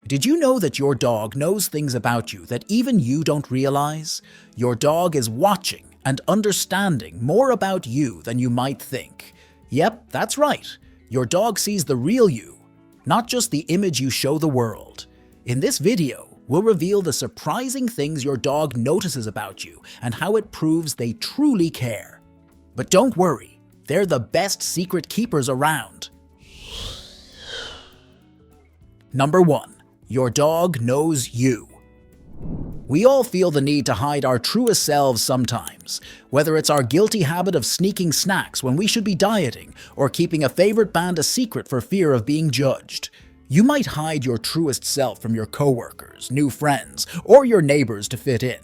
Did you know that your dog knows things about you that even you don't realize? Your dog is watching and understanding more about you than you might think. Yep, that's right. Your dog sees the real you, not just the image you show the world. In this video, we'll reveal the surprising things your dog notices about you and how it proves they truly care. But don't worry, they're the best secret keepers around. Number 1. Your dog knows you. We all feel the need to hide our truest selves sometimes, whether it's our guilty habit of sneaking snacks when we should be dieting or keeping a favorite band a secret for fear of being judged. You might hide your truest self from your coworkers, new friends, or your neighbors to fit in.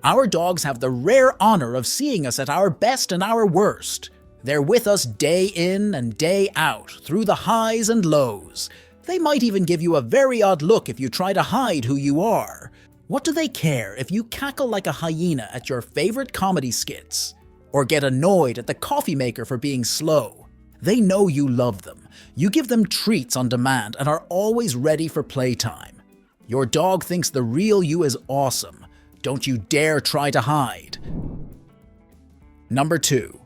Our dogs have the rare honor of seeing us at our best and our worst. They're with us day in and day out, through the highs and lows. They might even give you a very odd look if you try to hide who you are. What do they care if you cackle like a hyena at your favorite comedy skits? Or get annoyed at the coffee maker for being slow? They know you love them. You give them treats on demand and are always ready for playtime. Your dog thinks the real you is awesome. Don't you dare try to hide. Number 2.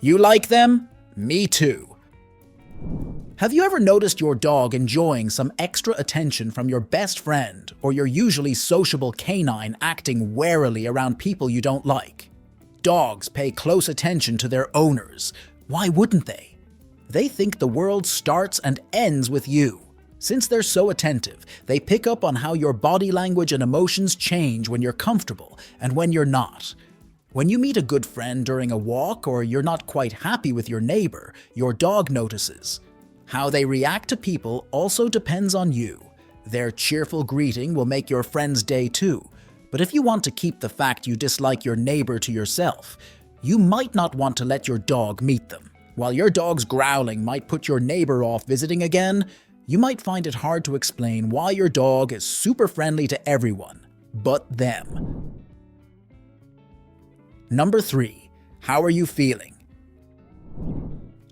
You like them? Me too. Have you ever noticed your dog enjoying some extra attention from your best friend or your usually sociable canine acting warily around people you don't like? Dogs pay close attention to their owners. Why wouldn't they? They think the world starts and ends with you. Since they're so attentive, they pick up on how your body language and emotions change when you're comfortable and when you're not. When you meet a good friend during a walk or you're not quite happy with your neighbor, your dog notices. How they react to people also depends on you. Their cheerful greeting will make your friend's day too. But if you want to keep the fact you dislike your neighbor to yourself, you might not want to let your dog meet them. While your dog's growling might put your neighbor off visiting again, you might find it hard to explain why your dog is super friendly to everyone but them. Number 3. How are you feeling?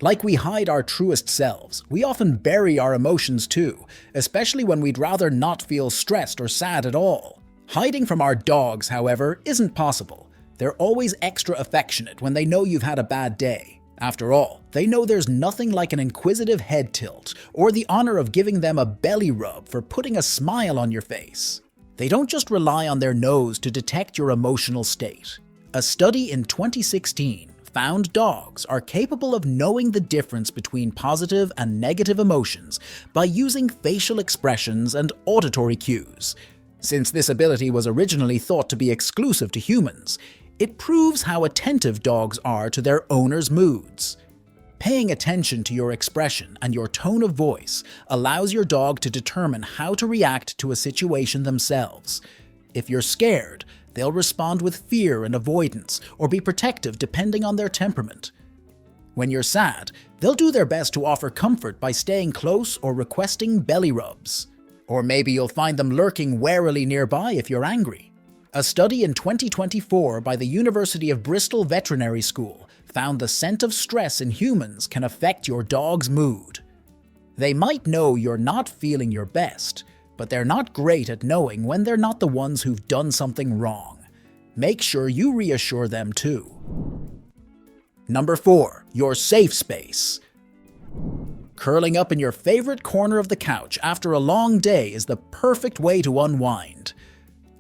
Like we hide our truest selves, we often bury our emotions too, especially when we'd rather not feel stressed or sad at all. Hiding from our dogs, however, isn't possible. They're always extra affectionate when they know you've had a bad day. After all, they know there's nothing like an inquisitive head tilt or the honor of giving them a belly rub for putting a smile on your face. They don't just rely on their nose to detect your emotional state. A study in 2016 found dogs are capable of knowing the difference between positive and negative emotions by using facial expressions and auditory cues. Since this ability was originally thought to be exclusive to humans, it proves how attentive dogs are to their owners' moods. Paying attention to your expression and your tone of voice allows your dog to determine how to react to a situation themselves. If you're scared, they'll respond with fear and avoidance, or be protective depending on their temperament. When you're sad, they'll do their best to offer comfort by staying close or requesting belly rubs. Or maybe you'll find them lurking warily nearby if you're angry. A study in 2024 by the University of Bristol Veterinary School found the scent of stress in humans can affect your dog's mood. They might know you're not feeling your best, but they're not great at knowing when they're not the ones who've done something wrong. Make sure you reassure them too. Number 4. Your safe space. Curling up in your favorite corner of the couch after a long day is the perfect way to unwind.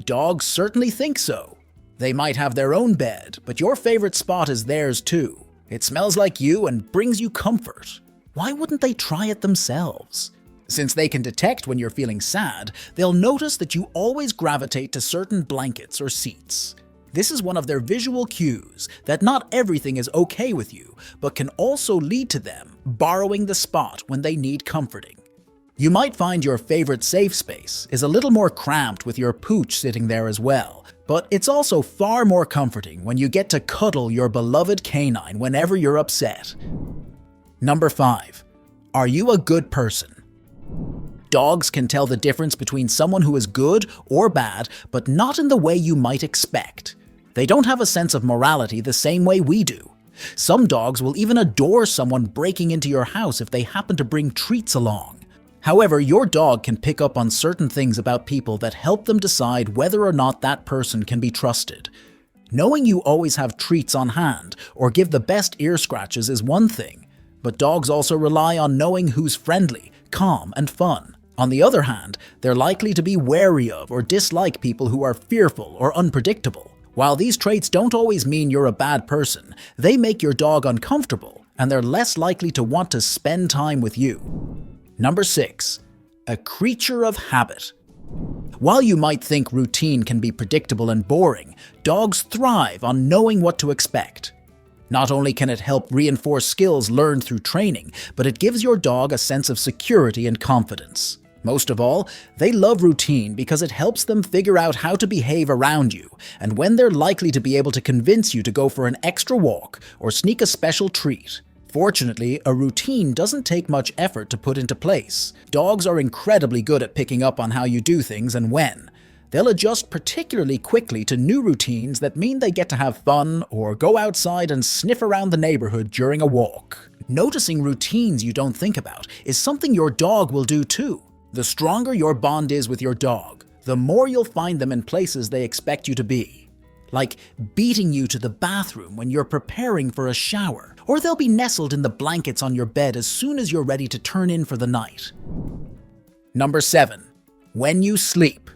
Dogs certainly think so. They might have their own bed, but your favorite spot is theirs too. It smells like you and brings you comfort. Why wouldn't they try it themselves? Since they can detect when you're feeling sad, they'll notice that you always gravitate to certain blankets or seats. This is one of their visual cues that not everything is okay with you, but can also lead to them borrowing the spot when they need comforting. You might find your favorite safe space is a little more cramped with your pooch sitting there as well, but it's also far more comforting when you get to cuddle your beloved canine whenever you're upset. Number 5. Are you a good person? Dogs can tell the difference between someone who is good or bad, but not in the way you might expect. They don't have a sense of morality the same way we do. Some dogs will even adore someone breaking into your house if they happen to bring treats along. However, your dog can pick up on certain things about people that help them decide whether or not that person can be trusted. Knowing you always have treats on hand or give the best ear scratches is one thing, but dogs also rely on knowing who's friendly, calm, and fun. On the other hand, they're likely to be wary of or dislike people who are fearful or unpredictable. While these traits don't always mean you're a bad person, they make your dog uncomfortable, and they're less likely to want to spend time with you. Number 6. A creature of habit. While you might think routine can be predictable and boring, dogs thrive on knowing what to expect. Not only can it help reinforce skills learned through training, but it gives your dog a sense of security and confidence. Most of all, they love routine because it helps them figure out how to behave around you and when they're likely to be able to convince you to go for an extra walk or sneak a special treat. Fortunately, a routine doesn't take much effort to put into place. Dogs are incredibly good at picking up on how you do things and when. They'll adjust particularly quickly to new routines that mean they get to have fun or go outside and sniff around the neighborhood during a walk. Noticing routines you don't think about is something your dog will do too. The stronger your bond is with your dog, the more you'll find them in places they expect you to be. Like beating you to the bathroom when you're preparing for a shower, or they'll be nestled in the blankets on your bed as soon as you're ready to turn in for the night. Number 7. When you sleep.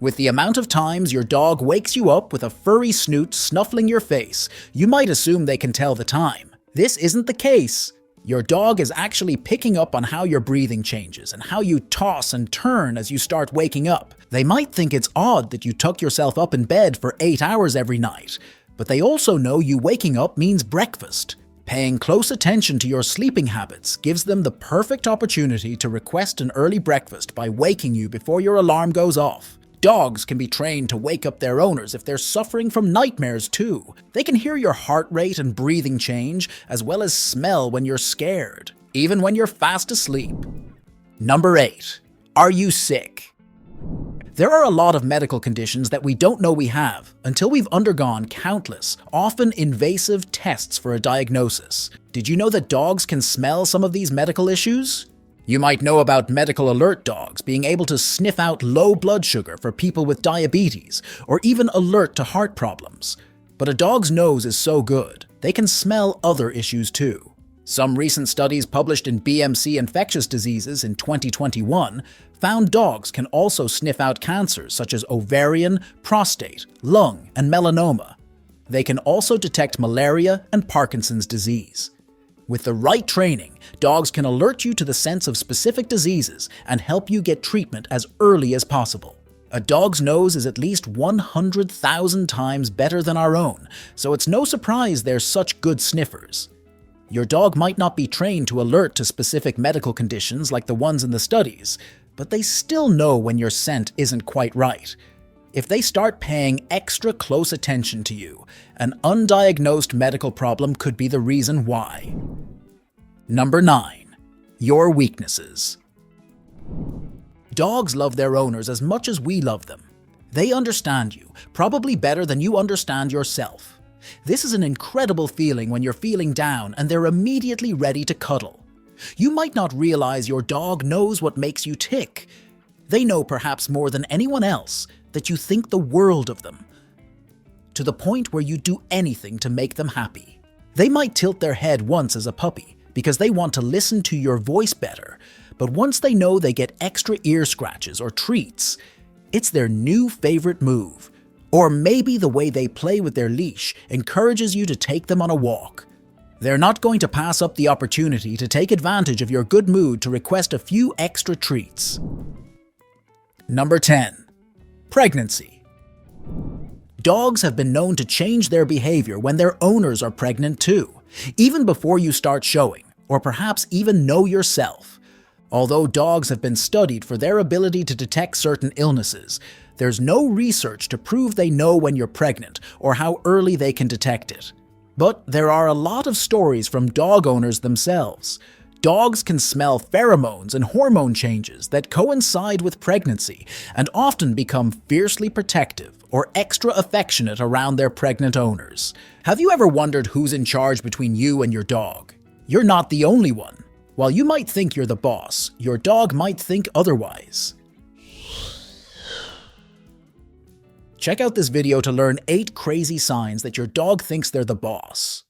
With the amount of times your dog wakes you up with a furry snoot snuffling your face, you might assume they can tell the time. This isn't the case. Your dog is actually picking up on how your breathing changes and how you toss and turn as you start waking up. They might think it's odd that you tuck yourself up in bed for 8 hours every night, but they also know you waking up means breakfast. Paying close attention to your sleeping habits gives them the perfect opportunity to request an early breakfast by waking you before your alarm goes off. Dogs can be trained to wake up their owners if they're suffering from nightmares too. They can hear your heart rate and breathing change, as well as smell when you're scared, even when you're fast asleep. Number 8. Are you sick? There are a lot of medical conditions that we don't know we have until we've undergone countless, often invasive tests for a diagnosis. Did you know that dogs can smell some of these medical issues? You might know about medical alert dogs being able to sniff out low blood sugar for people with diabetes, or even alert to heart problems. But a dog's nose is so good, they can smell other issues too. Some recent studies published in BMC Infectious Diseases in 2021 found dogs can also sniff out cancers such as ovarian, prostate, lung, and melanoma. They can also detect malaria and Parkinson's disease. With the right training, dogs can alert you to the sense of specific diseases and help you get treatment as early as possible. A dog's nose is at least 100,000 times better than our own, so it's no surprise they're such good sniffers. Your dog might not be trained to alert to specific medical conditions like the ones in the studies, but they still know when your scent isn't quite right. If they start paying extra close attention to you, an undiagnosed medical problem could be the reason why. Number 9. Your weaknesses. Dogs love their owners as much as we love them. They understand you, probably better than you understand yourself. This is an incredible feeling when you're feeling down and they're immediately ready to cuddle. You might not realize your dog knows what makes you tick. They know perhaps more than anyone else that you think the world of them, to the point where you do anything to make them happy. They might tilt their head once as a puppy because they want to listen to your voice better, but once they know they get extra ear scratches or treats, it's their new favorite move. Or maybe the way they play with their leash encourages you to take them on a walk. They're not going to pass up the opportunity to take advantage of your good mood to request a few extra treats. Number 10. Pregnancy. Dogs have been known to change their behavior when their owners are pregnant too, even before you start showing, or perhaps even know yourself. Although dogs have been studied for their ability to detect certain illnesses, there's no research to prove they know when you're pregnant or how early they can detect it. But there are a lot of stories from dog owners themselves. Dogs can smell pheromones and hormone changes that coincide with pregnancy and often become fiercely protective or extra affectionate around their pregnant owners. Have you ever wondered who's in charge between you and your dog? You're not the only one. While you might think you're the boss, your dog might think otherwise. Check out this video to learn 8 crazy signs that your dog thinks they're the boss.